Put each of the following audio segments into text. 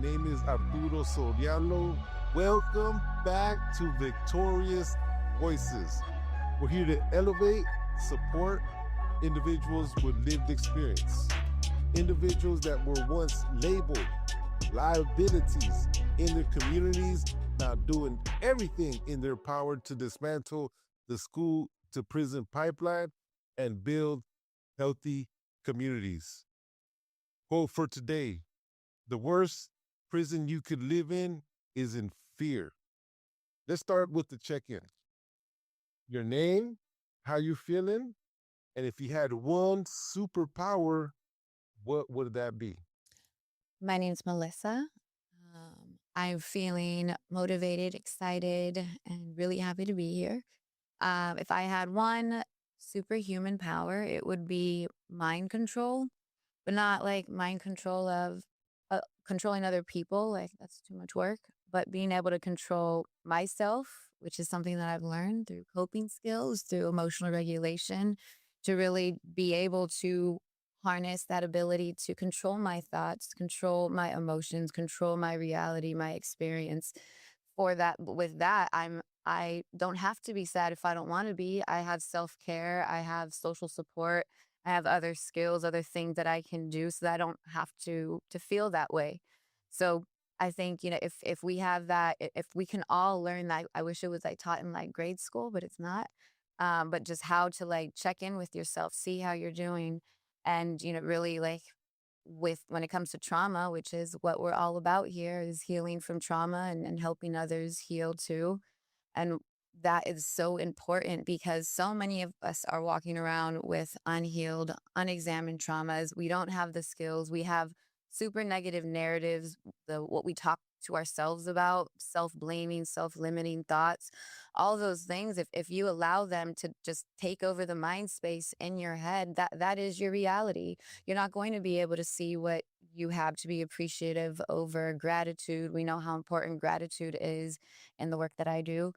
name is Arturo Soriano. Welcome back to Victorious Voices. We're here to elevate, support individuals with lived experience. Individuals that were once labeled liabilities in their communities, now doing everything in their power to dismantle the school to prison pipeline and build healthy communities. Quote for today: the worst prison you could live in is in fear. Let's start with the check-in. Your name, how you feeling, and if you had one superpower, what would that be? My name's Melissa. I'm feeling motivated, excited, and really happy to be here. If I had one superhuman power, it would be mind control, but not like mind control of controlling other people. Like that's too much work. But being able to control myself, which is something that I've learned through coping skills, through emotional regulation, to really be able to harness that ability to control my thoughts, control my emotions, control my reality, my experience. For that, with that, I don't have to be sad if I don't want to be. I have self-care, I have social support, I have other skills, other things that I can do so that I don't have to feel that way. So I think, if we have that, if we can all learn that, I wish it was like taught in like grade school, but it's not. But just how to like check in with yourself, see how you're doing, and really like when it comes to trauma, which is what we're all about here, is healing from trauma and helping others heal too. And that is so important because so many of us are walking around with unhealed, unexamined traumas. We don't have the skills. We have super negative narratives, what we talk to ourselves about, self-blaming, self-limiting thoughts, all those things. If you allow them to just take over the mind space in your head, that is your reality. You're not going to be able to see what you have to be appreciative over gratitude. We know how important gratitude is in the work that I do.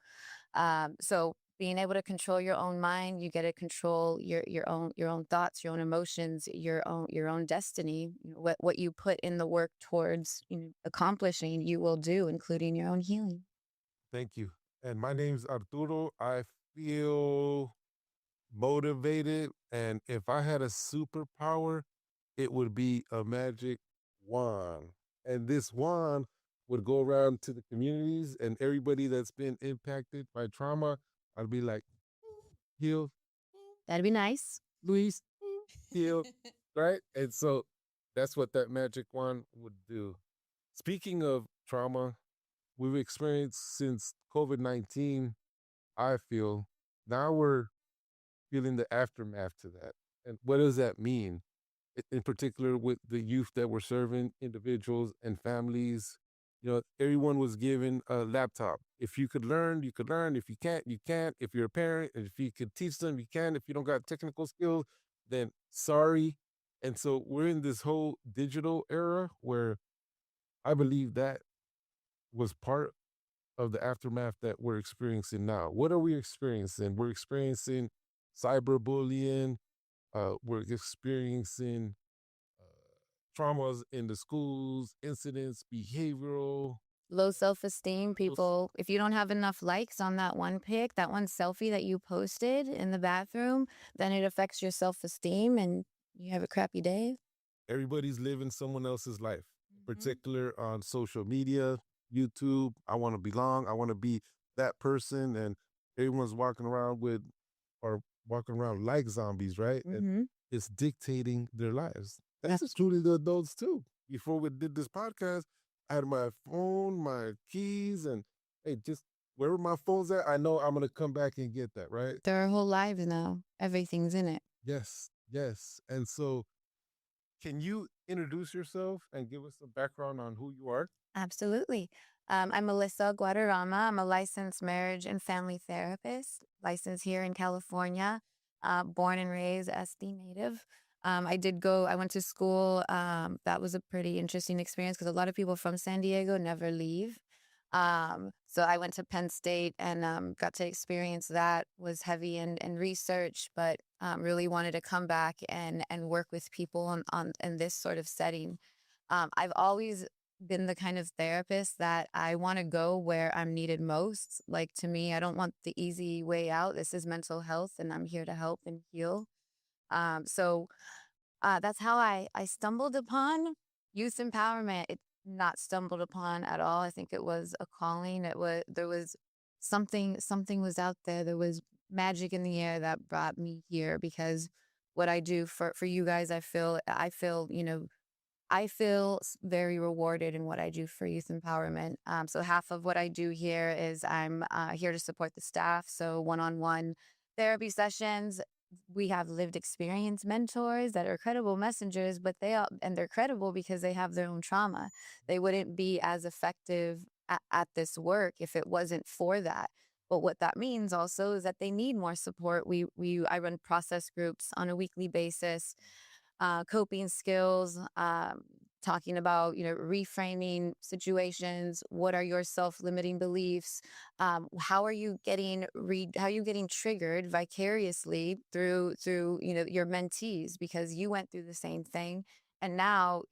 So being able to control your own mind, you get to control your own thoughts, your own emotions, your own destiny. What you put in the work towards accomplishing, you will do, including your own healing. Thank you. And my name's Arturo. I feel motivated. And if I had a superpower, it would be a magic wand. And this wand would go around to the communities and everybody that's been impacted by trauma. I'd be like, heal, That'd be nice. Luis, heal, right? And so that's what that magic wand would do. Speaking of trauma, we've experienced since COVID-19, I feel now we're feeling the aftermath to that. And what does that mean? In particular, with the youth that we're serving, individuals and families, everyone was given a laptop. If you could learn, you could learn. If you can't, you can't. If you're a parent, and if you could teach them, you can. If you don't got technical skills, then sorry. And so we're in this whole digital era where I believe that was part of the aftermath that we're experiencing now. What are we experiencing? We're experiencing cyberbullying. We're experiencing traumas in the schools, incidents, behavioral. Low self-esteem, people, if you don't have enough likes on that one pic, that one selfie that you posted in the bathroom, then it affects your self-esteem and you have a crappy day. Everybody's living someone else's life, particular on social media, YouTube. I want to belong. I want to be that person. And everyone's walking around like zombies, right? And it's dictating their lives. That's including the adults too. Before we did this podcast, I had my phone, my keys, and hey, just wherever my phone's at, I know I'm gonna come back and get that, right? Their whole lives now. Everything's in it. Yes, yes. And so can you introduce yourself and give us some background on who you are? Absolutely. I'm Melissa Guaderrama. I'm a licensed marriage and family therapist, licensed here in California, born and raised SD native. I went to school. That was a pretty interesting experience because a lot of people from San Diego never leave. So I went to Penn State and got to experience that. Was heavy in research, but really wanted to come back and work with people in this sort of setting. I've always been the kind of therapist that I want to go where I'm needed most. Like to me, I don't want the easy way out. This is mental health and I'm here to help and heal. That's how I stumbled upon youth empowerment. It not stumbled upon at all. I think it was a calling. There was something was out there. There was magic in the air that brought me here because what I do for you guys, I feel very rewarded in what I do for youth empowerment. So half of what I do here is I'm here to support the staff. So one-on-one therapy sessions. We have lived experience mentors that are credible messengers, but they're credible because they have their own trauma. They wouldn't be as effective at this work if it wasn't for that. But what that means also is that they need more support. I run process groups on a weekly basis, coping skills, talking about reframing situations. What are your self-limiting beliefs? How are you getting triggered vicariously through your mentees because you went through the same thing, and now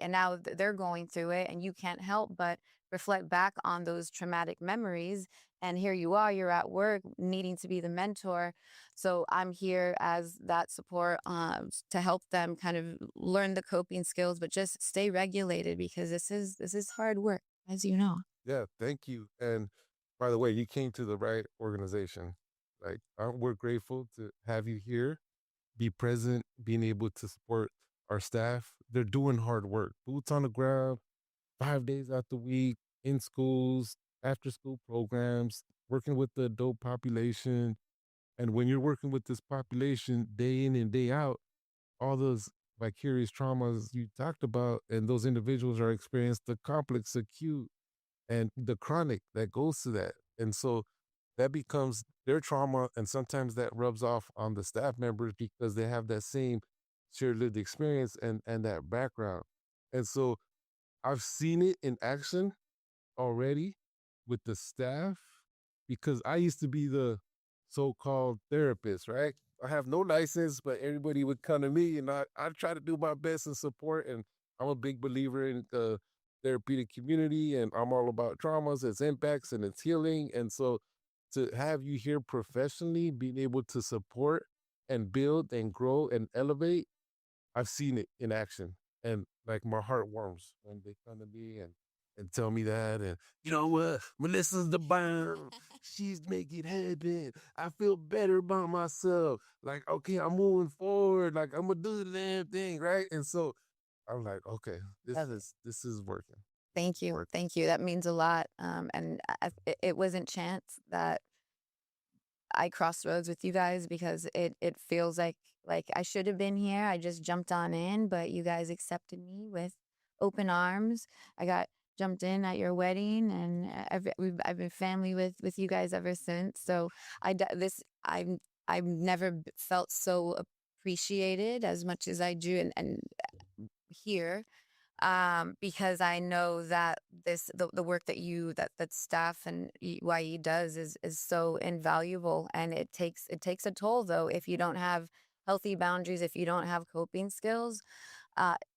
they're going through it, and you can't help but reflect back on those traumatic memories. And here you are, you're at work needing to be the mentor, so I'm here as that support, to help them kind of learn the coping skills, but just stay regulated because this is hard work, as you know. Yeah, thank you. And by the way, you came to the right organization. Like, we're grateful to have you here, be present, being able to support our staff. They're doing hard work, boots on the ground, 5 days out the week, in schools, after school programs, working with the adult population. And when you're working with this population day in and day out, all those vicarious traumas you talked about, and those individuals are experiencing the complex, acute, and the chronic that goes to that. And so that becomes their trauma. And sometimes that rubs off on the staff members because they have that same shared lived experience and that background. And so I've seen it in action already with the staff because I used to be the so-called therapist, right? I have no license, but everybody would come to me, and I try to do my best and support. And I'm a big believer in the therapeutic community, and I'm all about traumas, its impacts, and its healing. And so to have you here professionally, being able to support and build and grow and elevate, I've seen it in action, and like my heart warms when they come to me and tell me that. And you know what, Melissa's the bomb. She's making happen. I feel better about myself. Like, okay, I'm moving forward. Like, I'm gonna do the damn thing, right? And so I'm like, okay, Love it. this is working. Thank It's you. working. Thank you. That means a lot. And it wasn't chance that I crossed roads with you guys because it feels like I should have been here. I just jumped on in, but you guys accepted me with open arms. I got jumped in at your wedding, and I've been family with you guys ever since. So I d- this I've never felt so appreciated as much as I do, and here, because I know that the work that staff and YE does is so invaluable, and it takes a toll though if you don't have healthy boundaries, if you don't have coping skills.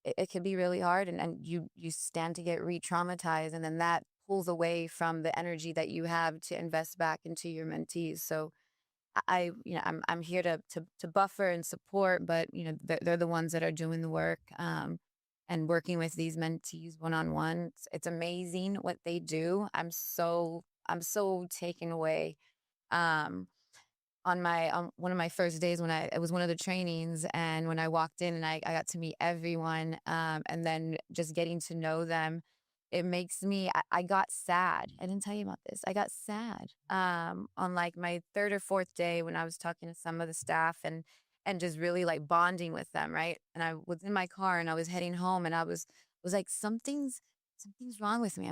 It can be really hard, and you stand to get re-traumatized, and then that pulls away from the energy that you have to invest back into your mentees. So I'm here to buffer and support, but they're the ones that are doing the work, and working with these mentees one on one. It's amazing what they do. I'm so taken away. Um, on one of my first days when it was one of the trainings, and when I walked in and I got to meet everyone, and then just getting to know them, it makes me I got sad. I didn't tell you about this. I got sad on like my third or fourth day when I was talking to some of the staff, and just really like bonding with them, right? And I was in my car and I was heading home, and I was like, something's wrong with me.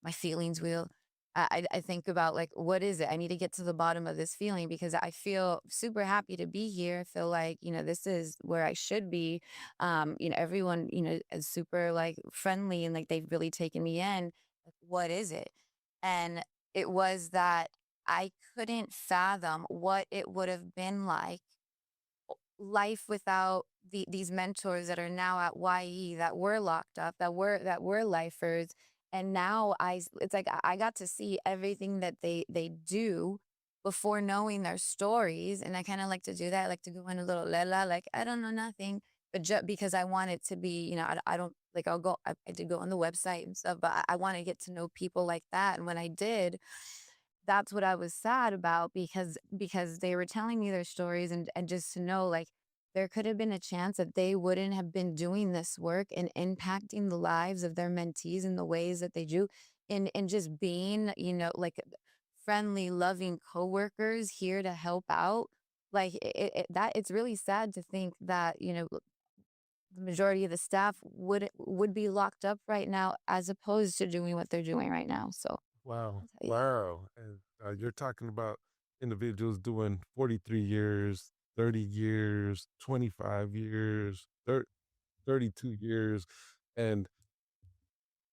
My feelings will I think about, like, what is it? I need to get to the bottom of this feeling because I feel super happy to be here. I feel like, this is where I should be. Everyone, is super like friendly, and like they've really taken me in. Like, what is it? And it was that I couldn't fathom what it would have been like life without these mentors that are now at YE, that were locked up, that were lifers, And now it's like I got to see everything that they do before knowing their stories. And I kind of like to do that. I like to go in a little lela, like I don't know nothing, but just because I want it to be, I don't like, I did go on the website and stuff, but I want to get to know people like that. And when I did, that's what I was sad about, because they were telling me their stories, and just to know, like, there could have been a chance that they wouldn't have been doing this work and impacting the lives of their mentees in the ways that they do, and just being, like, friendly, loving coworkers here to help out. Like, that it's really sad to think that, the majority of the staff would be locked up right now as opposed to doing what they're doing right now. So, Wow. I'll tell you. Wow. And you're talking about individuals doing 43 years, 30 years, 25 years, 32 years. And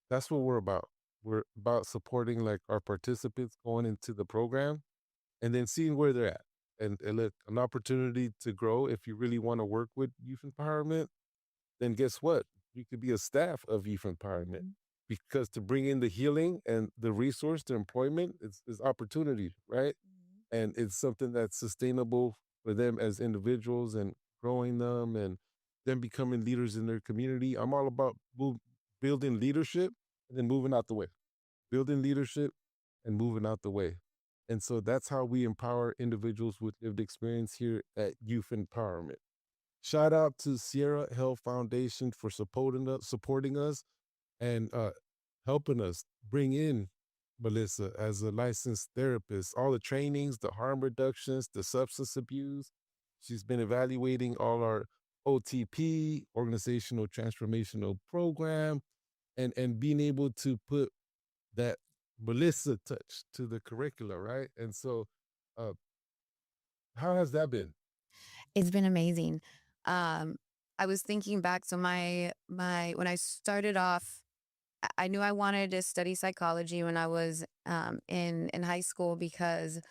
that's what we're about. We're about supporting like our participants going into the program and then seeing where they're at. And look, an opportunity to grow if you really want to work with youth empowerment, then guess what? You could be a staff of youth empowerment, Mhm. because to bring in the healing and the resource, the employment, is opportunity, right? Mhm. And it's something that's sustainable for them as individuals and growing them and them becoming leaders in their community. I'm all about building leadership and then moving out the way, building leadership and moving out the way. And so that's how we empower individuals with lived experience here at Youth Empowerment. Shout out to Sierra Health Foundation for supporting us, and helping us bring in Melissa as a licensed therapist. All the trainings, the harm reductions, the substance abuse. She's been evaluating all our OTP, organizational transformational program, and being able to put that Melissa touch to the curricula, right? And so, uh, how has that been? It's been amazing. Um, I was thinking back, so my when I started off, I knew I wanted to study psychology when I was in high school, because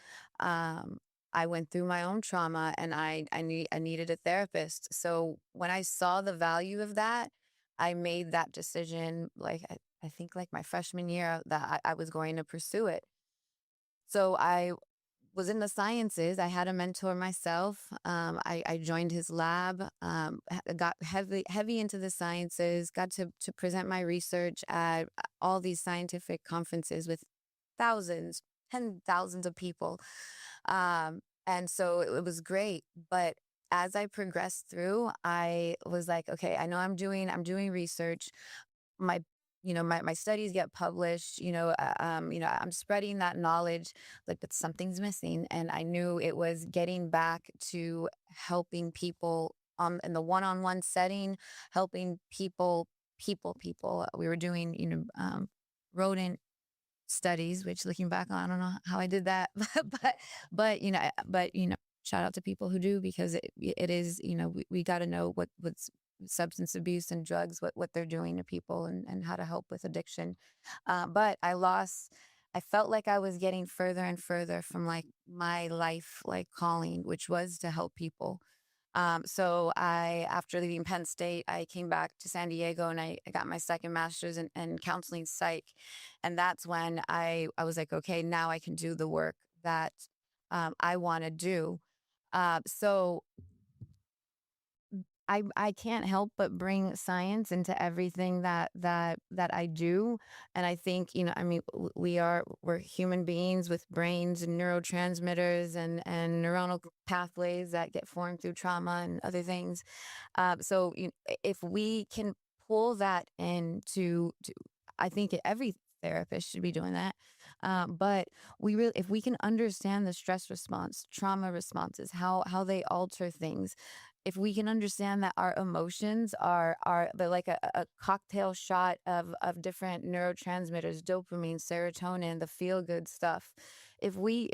um, I went through my own trauma, and I needed a therapist. So when I saw the value of that, I made that decision. Like, I think like my freshman year, that I was going to pursue it. So I was in the sciences. I had a mentor myself. I joined his lab, got heavy into the sciences, got to present my research at all these scientific conferences with thousands, 10 thousands of people. And so it was great. But as I progressed through, I was like, okay, I know I'm doing research. My my studies get published, I'm spreading that knowledge, like, but something's missing. And I knew it was getting back to helping people in the one-on-one setting, helping people. We were doing, rodent studies, which, looking back on, I don't know how I did that, but shout out to people who do, because it is, we got to know what's substance abuse and drugs, what they're doing to people, and how to help with addiction. But I felt like I was getting further and further from, like, my life, like, calling, which was to help people. So after leaving Penn State, I came back to San Diego, and I got my second master's in counseling psych. And that's when I was like, okay, now I can do the work that I want to do. So I can't help but bring science into everything that I do. And I think, I mean, we're human beings with brains and neurotransmitters and neuronal pathways that get formed through trauma and other things. So, if we can pull that into, I think every therapist should be doing that. But if we can understand the stress response, trauma responses, how they alter things, if we can understand that our emotions they're like a cocktail shot of different neurotransmitters, dopamine, serotonin, the feel good stuff. If we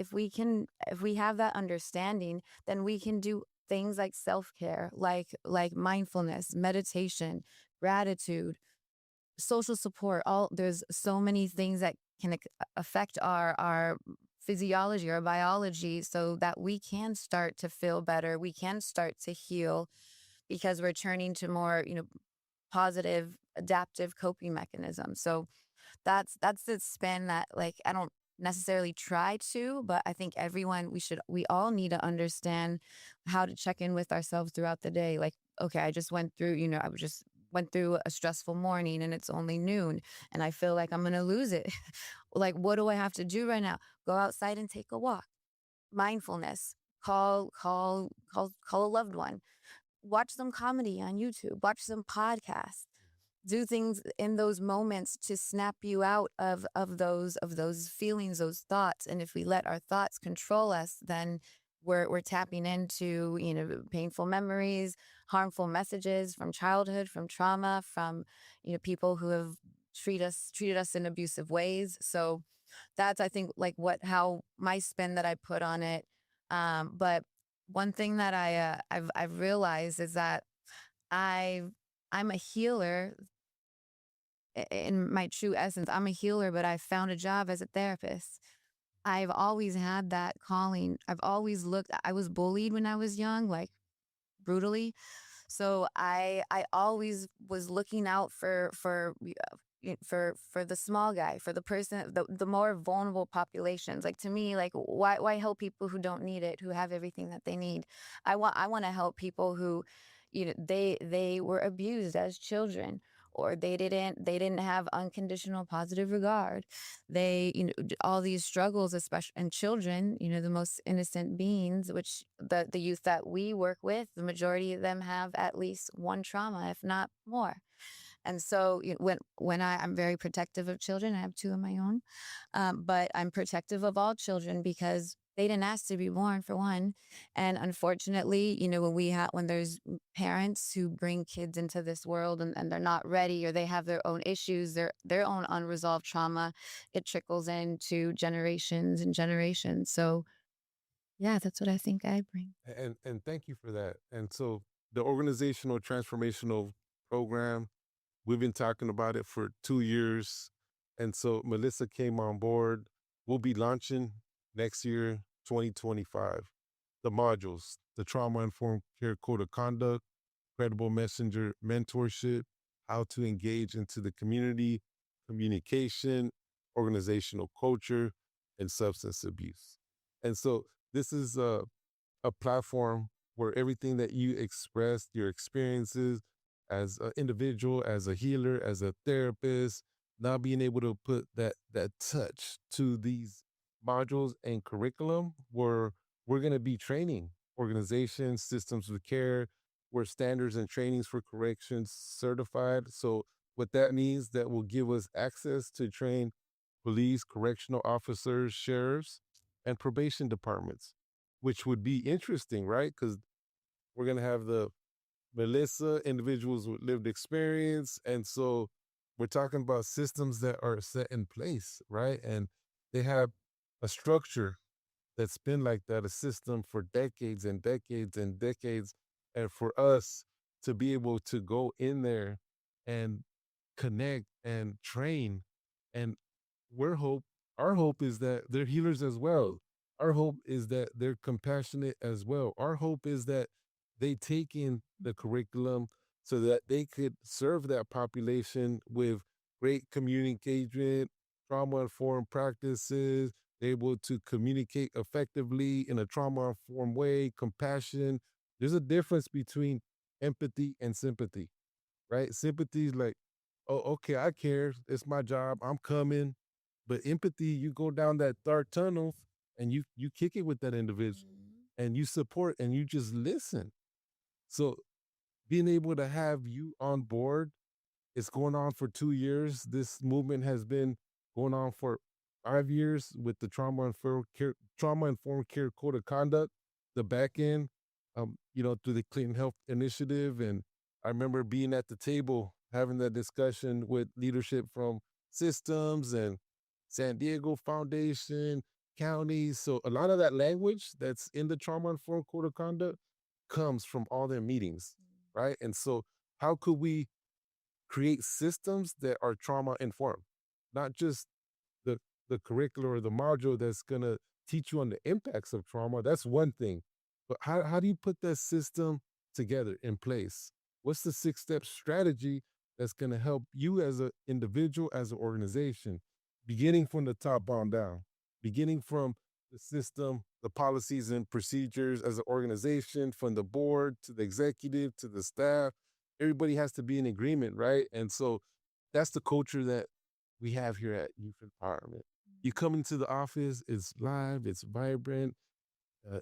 have that understanding, then we can do things like self-care, like mindfulness, meditation, gratitude, social support. All There's so many things that can affect our physiology, our biology, so that we can start to feel better, we can start to heal, because we're turning to more, positive adaptive coping mechanisms. So that's the spin that, like, I don't necessarily try to, but I think everyone we all need to understand how to check in with ourselves throughout the day. Like, okay, I just went through, I just went through a stressful morning and it's only noon and I feel like I'm gonna lose it. Like, what do I have to do right now? Go outside and take a walk. Mindfulness. Call a loved one. Watch some comedy on YouTube. Watch some podcasts. Do things in those moments to snap you out of those feelings, those thoughts. And if we let our thoughts control us, then we're tapping into, painful memories, harmful messages from childhood, from trauma, from, people who have treated us in abusive ways. So that's, I think, like how my spin that I put on it. But one thing that I've realized is that I I'm a healer in my true essence. I'm a healer, but I found a job as a therapist. I've always had that calling. I was bullied when I was young, like brutally. So I always was looking out for the small guy, for the person, the more vulnerable populations. Like, to me, like, why help people who don't need it, who have everything that they need? I want to help people who, they were abused as children, or they didn't have unconditional positive regard. They, all these struggles, especially in children, the most innocent beings, which the youth that we work with, the majority of them have at least one trauma, if not more. And so, I'm very protective of children. I have two of my own, but I'm protective of all children because they didn't ask to be born, for one. And unfortunately, when there's parents who bring kids into this world, and they're not ready, or they have their own issues, their own unresolved trauma, it trickles into generations and generations. So yeah, that's what I think I bring. And thank you for that. And so the organizational transformational program, we've been talking about it for 2 years. And so Melissa came on board. We'll be launching next year, 2025. The modules, the trauma informed care code of conduct, credible messenger mentorship, how to engage into the community, communication, organizational culture, and substance abuse. And so this is a platform where everything that you expressed, your experiences as an individual, as a healer, as a therapist, now being able to put that touch to these modules and curriculum where we're going to be training organizations, systems of care, where standards and trainings for corrections certified. So what that means, that will give us access to train police, correctional officers, sheriffs, and probation departments, which would be interesting, right? Because we're going to have the Melissa, individuals with lived experience. And so we're talking about systems that are set in place, right? And they have a structure that's been like that, a system for decades and decades and decades. And for us to be able to go in there and connect and train, and we're hope our hope is that they're healers as well. Our hope is that they're compassionate as well. Our hope is that they take in the curriculum so that they could serve that population with great community engagement, trauma informed practices, able to communicate effectively in a trauma informed way, compassion. There's a difference between empathy and sympathy, right? Sympathy is like, oh, okay, I care. It's my job. I'm coming. But empathy, you go down that dark tunnel and you kick it with that individual Mhm. and you support and you just listen. So being able to have you on board, it's going on for 2 years. This movement has been going on for 5 years with the trauma informed care code of conduct, the back end, through the Clean Health Initiative. And I remember being at the table having that discussion with leadership from systems and San Diego Foundation, counties. So a lot of that language that's in the trauma informed code of conduct comes from all their meetings, right? And so how could we create systems that are trauma informed, not just the the curricular or the module that's gonna teach you on the impacts of trauma. That's one thing, but how do you put that system together in place? What's the 6 step strategy that's going to help you as an individual, as an organization, beginning from the top on down, beginning from the system, the policies and procedures as an organization, from the board to the executive to the staff. Everybody has to be in agreement, right? And so that's the culture that we have here at Youth Empowerment. You come into the office, it's live, it's vibrant.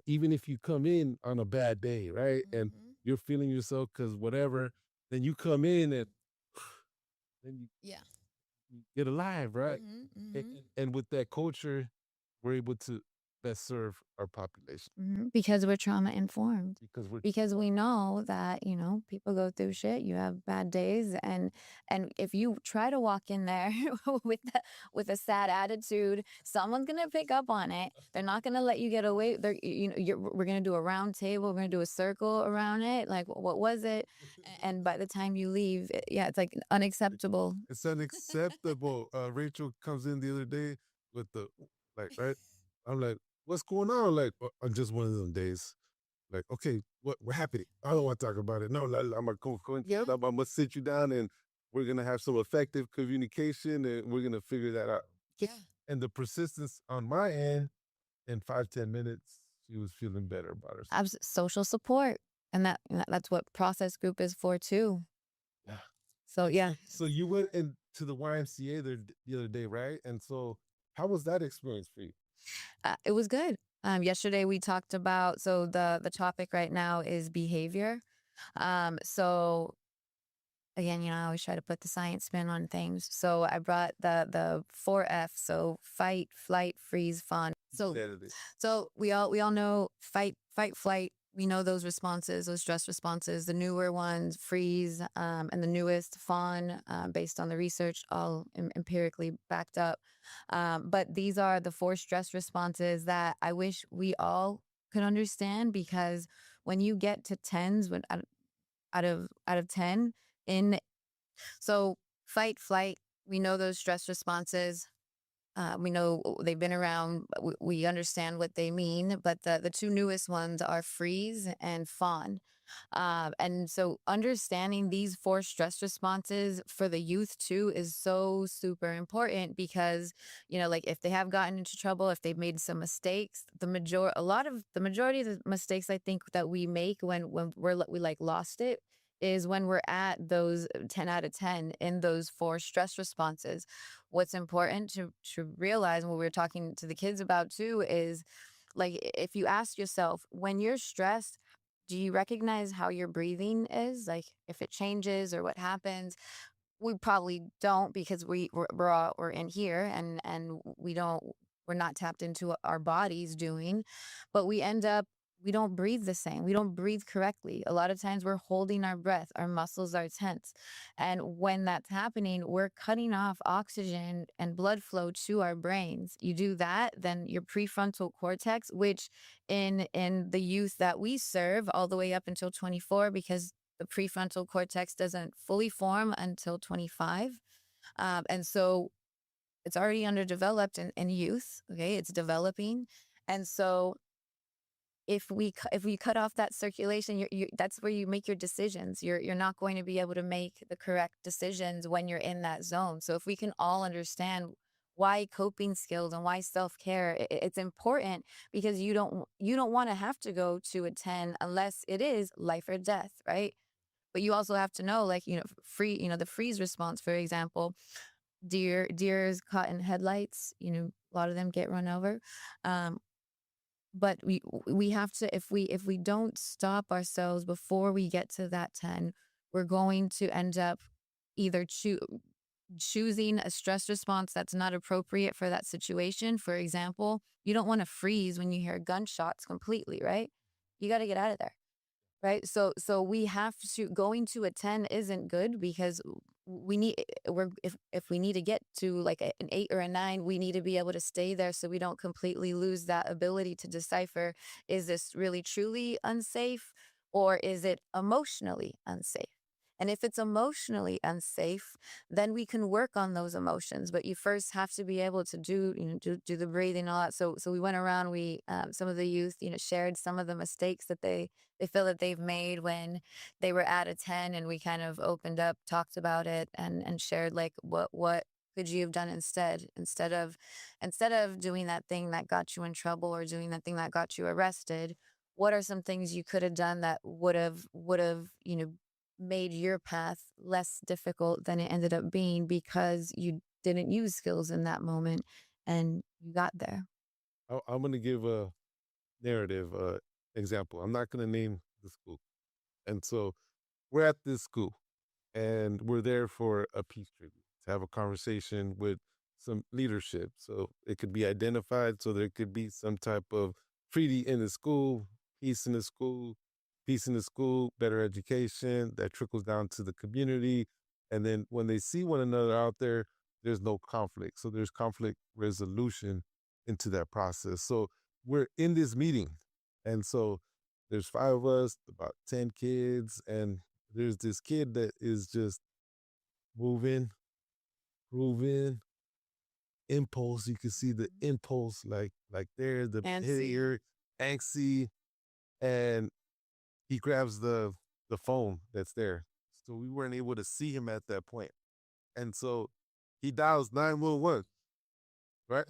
Even if you come in on a bad day, right? And you're feeling yourself because whatever, then you come in and then Yeah. you get alive, right? And with that culture, we're able to best serve our population Because we're trauma informed. because we're Because we know that, you know, people go through shit, you have bad days, and if you try to walk in there with a sad attitude, someone's going to pick up on it. They're not going to let you get away. We're going to do a round table, we're going to do a circle around it, like what was it? And by the time you leave, yeah, it's like unacceptable. It's unacceptable. Rachel comes in the other day with the like, right? I'm like, what's going on? Like, on just one of them days. Like, okay, what happened? I don't want to talk about it. No, I'm gonna go. Yeah. I'm gonna sit you down and we're gonna have some effective communication and we're gonna figure that out. Yeah. And the persistence on my end, in 5-10 minutes, she was feeling better about herself. Social support. And that's what process group is for too. Yeah. So yeah. So you went into the YMCA the other day, right? And so, how was that experience for you? It was good. Yesterday we talked about, so the topic right now is behavior. So again, you know, I always try to put the science spin on things. So I brought the 4F, so fight, flight, freeze, fawn. So we all know fight, flight. We know those responses, those stress responses. The newer ones, freeze, and the newest, fawn, based on the research, all empirically backed up. But these are the 4 stress responses that I wish we all could understand, because when you get to tens, when out of 10 in, so fight, flight, we know those stress responses. We know they've been around. We understand what they mean, but the 2 newest ones are freeze and fawn. And so understanding these 4 stress responses for the youth too is so super important, because, you know, like if they have gotten into trouble, if they've made some mistakes, the majority of the mistakes I think that we make when we like lost it is when we're at those 10 out of 10 in those 4 stress responses. What's important to realize, and what we're talking to the kids about too, is like if you ask yourself, when you're stressed, do you recognize how your breathing is? Like if it changes or what happens? We probably don't, because we're in here, and we're not tapped into what our body's doing, but we don't breathe the same. We don't breathe correctly. A lot of times we're holding our breath, our muscles are tense. And when that's happening, we're cutting off oxygen and blood flow to our brains. You do that, then your prefrontal cortex, which in the youth that we serve all the way up until 24, because the prefrontal cortex doesn't fully form until 25. And so it's already underdeveloped in youth. Okay. It's developing. And so if we cut off that circulation, that's where you make your decisions. You're not going to be able to make the correct decisions when you're in that zone. So if we can all understand why coping skills and why self-care, it's important, because you don't want to have to go to a 10 unless it is life or death, right? But you also have to know, like, you know, the freeze response, for example, deers caught in headlights, you know, a lot of them get run over. But we have to, if we don't stop ourselves before we get to that 10, we're going to end up either choosing a stress response that's not appropriate for that situation. For example, you don't want to freeze when you hear gunshots completely, right? You got to get out of there. Right. So we have to, going to a 10 isn't good, because if we need to get to like an 8 or a 9, we need to be able to stay there so we don't completely lose that ability to decipher, is this really truly unsafe, or is it emotionally unsafe? And if it's emotionally unsafe, then we can work on those emotions. But you first have to be able to do the breathing and all that. So we went around. We some of the youth shared some of the mistakes that they feel that they've made when they were at a 10, and we kind of opened up, talked about it, and shared like what could you have done instead of doing that thing that got you in trouble or doing that thing that got you arrested. What are some things you could have done that would have made your path less difficult than it ended up being because you didn't use skills in that moment and you got there. I'm going to give a narrative example. I'm not going to name the school. And so we're at this school and we're there for a peace treaty to have a conversation with some leadership. So it could be identified. So there could be some type of treaty in the school, peace in the school, peace in the school, better education that trickles down to the community. And then when they see one another out there, there's no conflict. So there's conflict resolution into that process. So we're in this meeting. And so there's five of us, about 10 kids, and there's this kid that is just moving, grooving, impulse. You can see the impulse like there, the Fancy. here, angsty, and he grabs the phone that's there. So we weren't able to see him at that point. And so he dials 911, right?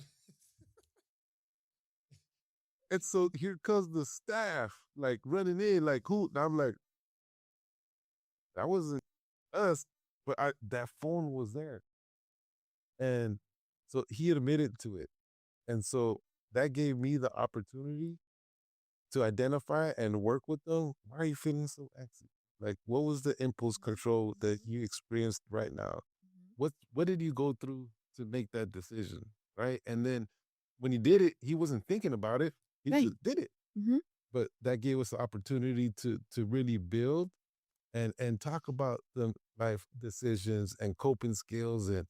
And so here comes the staff, like running in, like who? And I'm like, that wasn't us, but that phone was there. And so he admitted to it. And so that gave me the opportunity to identify and work with them. Why are you feeling so anxious? Like, what was the impulse control that you experienced right now? What did you go through to make that decision? Right. And then when he did it, he wasn't thinking about it. He Right. just did it. Mhm. But that gave us the opportunity to really build and talk about the life decisions and coping skills and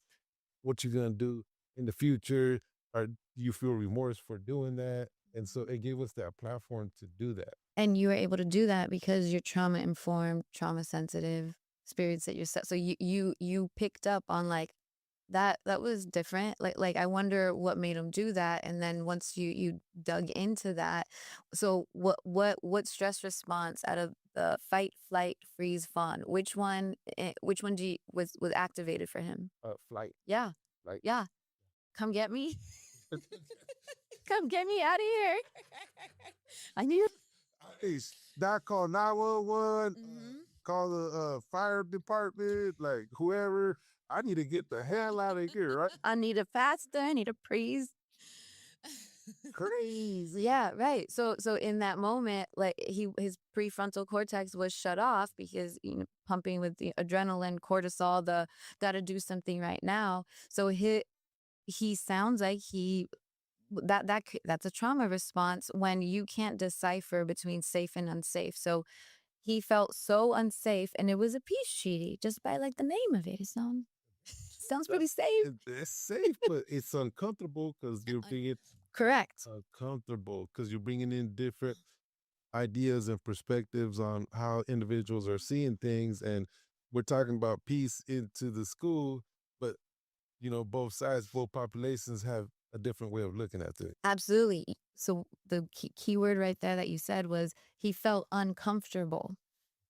what you're gonna do in the future, or do you feel remorse for doing that? And so it gave us that platform to do that. And you were able to do that because you're trauma informed, trauma sensitive, spirits that you're so you picked up on like that was different. Like I wonder what made him do that. And then once you dug into that, so what stress response out of the fight, flight, freeze, fawn? Which one was activated for him? Flight, Yeah, like yeah. Come get me. Come get me out of here. I need. hey, not call 911, Mhm. call the fire department, like whoever. I need to get the hell out of here, right? I need a faster. I need a praise. Crazy. Yeah, right. So in that moment, like his prefrontal cortex was shut off because pumping with the adrenaline, cortisol, the got to do something right now. So he sounds like that's a trauma response when you can't decipher between safe and unsafe. So he felt so unsafe, and it was a peace treaty just by like the name of it. It sounds pretty safe. It's safe, but it's uncomfortable because you're being Correct. uncomfortable because you're bringing in different ideas and perspectives on how individuals are seeing things, and we're talking about peace into the school, but both sides, both populations have a different way of looking at it. Absolutely. So the key word right there that you said was he felt uncomfortable.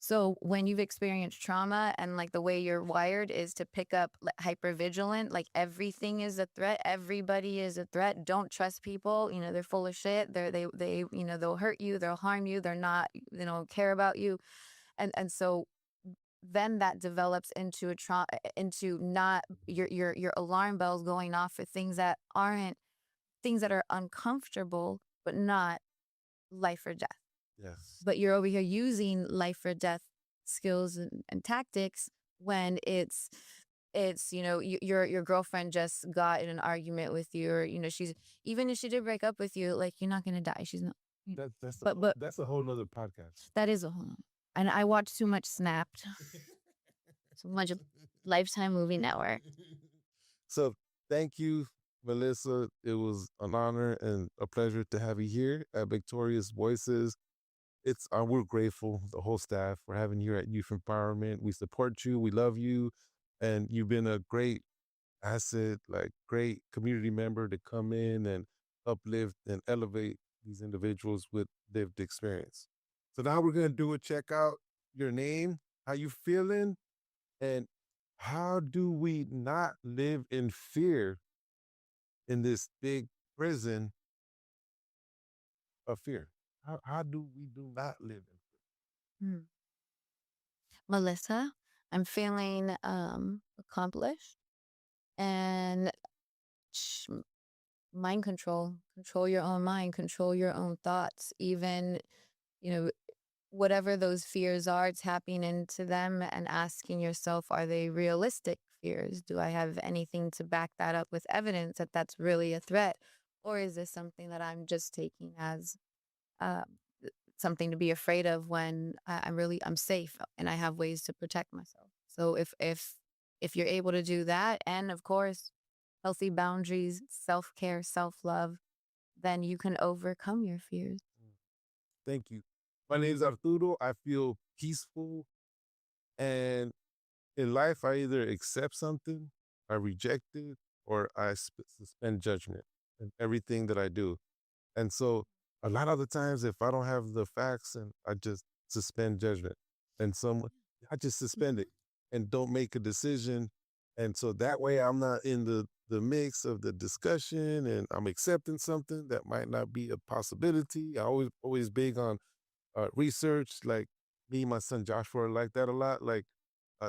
So when you've experienced trauma and like the way you're wired is to pick up hyper vigilant, like everything is a threat, everybody is a threat. Don't trust people. They're full of shit. They'll hurt you, they'll harm you, they're not, they don't care about you. And so then that develops into a trauma, into not your alarm bells going off for things that are uncomfortable, but not life or death. Yes. But you're over here using life or death skills and tactics when your girlfriend just got in an argument with you, or she's, even if she did break up with you, like you're not gonna die. She's not. But That's a whole nother podcast. that is a whole. And I watch too much Snapped, so much of Lifetime Movie Network. So thank you, Melissa. It was an honor and a pleasure to have you here at Victorious Voices. we're grateful, the whole staff, for having you at Youth Empowerment. We support you, we love you, and you've been a great asset, like great community member to come in and uplift and elevate these individuals with lived experience. So now we're gonna do a check out your name, how you feeling, and how do we not live in fear in this big prison of fear? How do we do not live in Hmm. Melissa, I'm feeling accomplished and sh- mind control. Control your own mind, control your own thoughts, even, you know, whatever those fears are, tapping into them and asking yourself, are they realistic fears? Do I have anything to back that up with evidence that that's really a threat? Or is this something that I'm just taking as uh, something to be afraid of when I'm safe and I have ways to protect myself? So if you're able to do that, and of course, healthy boundaries, self-care, self-love, then you can overcome your fears. it? Thank you. My name is Arturo. I feel peaceful, and in life, I either accept something, I reject it, or I suspend judgment in everything that I do. And so, a lot of the times, if I don't have the facts, and I just suspend judgment, and I just suspend it and don't make a decision. And so that way, I'm not in the mix of the discussion, and I'm accepting something that might not be a possibility. I always big on research. Like me, and my son Joshua are like that a lot. Like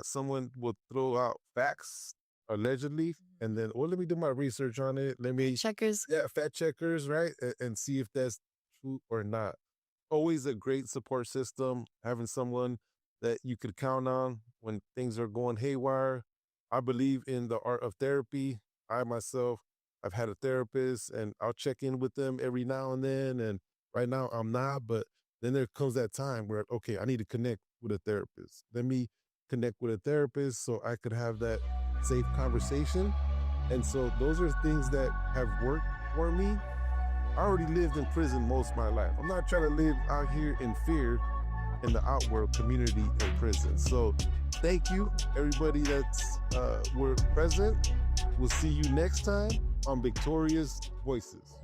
someone will throw out facts allegedly, and then, well, let me do my research on it. Let me, Checkers. yeah, fact checkers, right, and see if that's true or not. Always a great support system, having someone that you could count on when things are going haywire. I believe in the art of therapy. I myself, I've had a therapist, and I'll check in with them every now and then. And right now, I'm not, but then there comes that time where, okay, I need to connect with a therapist. Let me connect with a therapist so I could have that safe conversation. And so those are things that have worked for me. I already lived in prison most of my life. I'm not trying to live out here in fear in the outworld community in prison. So thank you, everybody that's were present. We'll see you next time on Victorious Voices.